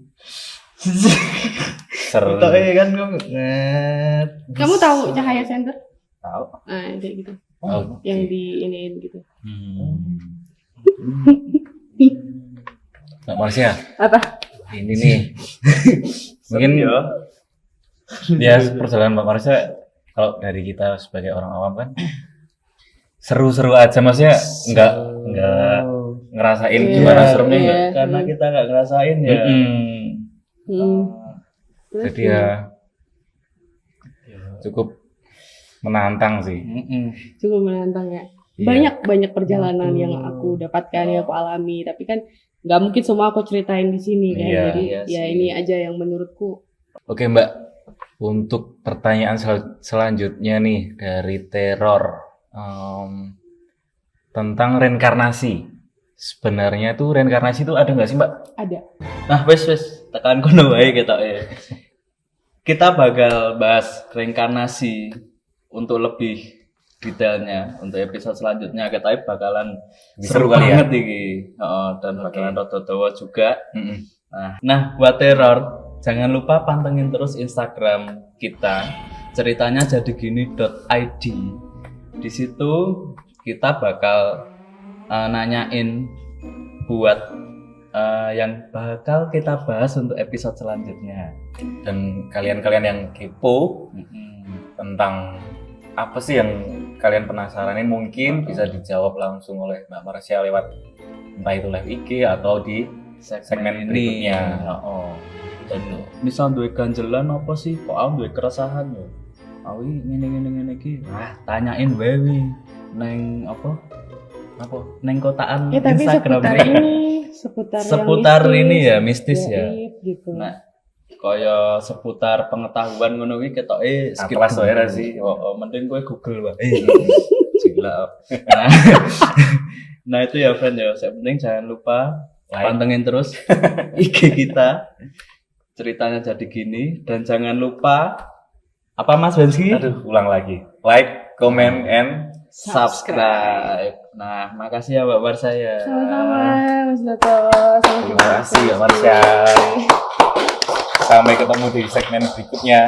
seru kan Kamu tahu cahaya center? tahu Nah, kayak gitu. oh, Yang di iniin gitu. Mbak Marsha Apa? ini nih mungkin ya perjalanan Mbak Marsha kalau dari kita sebagai orang awam kan seru-seru aja maksudnya nggak ngerasain Iya, gimana serunya iya. nggak Karena kita nggak ngerasain ya. Hmm. Jadi ya cukup menantang sih. Cukup menantang ya. Iya. Banyak perjalanan yang aku dapatkan, yang aku alami. Tapi kan nggak mungkin semua aku ceritain di sini kan. Iya, Jadi iya ya sih. ini aja yang menurutku. Oke Mbak, untuk pertanyaan selanjutnya nih dari Teror tentang reinkarnasi. Sebenarnya tuh reinkarnasi itu ada nggak sih Mbak? Ada. Nah, wes tekan kono wae ketoke. Kita bakal bahas reinkarnasi untuk lebih detailnya untuk episode selanjutnya. Kita bakalan Seru seru kali ya? banget iki. Dan bakalan rada dawa juga. Mm-mm. Nah, buat Teror, jangan lupa pantengin terus Instagram kita, ceritanya jadi gini.id. Di situ kita bakal nanyain buat yang bakal kita bahas untuk episode selanjutnya. Dan kalian-kalian yang kepo tentang apa sih yang kalian penasaranin mungkin bisa dijawab langsung oleh Mbak Marsha lewat entah itu live IG atau di segmen berikutnya. Dan misal duwe ganjelan apa sih? Kok aku duwe keresahan ya? Awi ngene iki. Tanyain wae wi neng apa? Neng kotaan Tapi Instagram. seputar yang ini ya mistis, mistis ya. gaib gitu. Nah, kaya seputar pengetahuan ngono kuwi ketoke skip Atlas dulu. wae ra sih. Mending kowe Google wae. Gila. Nah, itu ya friend ya. Yang penting jangan lupa pantengin terus IG kita. Ceritanya jadi gini dan jangan lupa apa Mas Benski? Aduh, ulang lagi. Like, comment, and Subscribe. Nah, makasih ya Mbak Marsha ya. Sama-sama Mas Dato. terima kasih Mbak Marsha. Sampai ketemu di segmen berikutnya.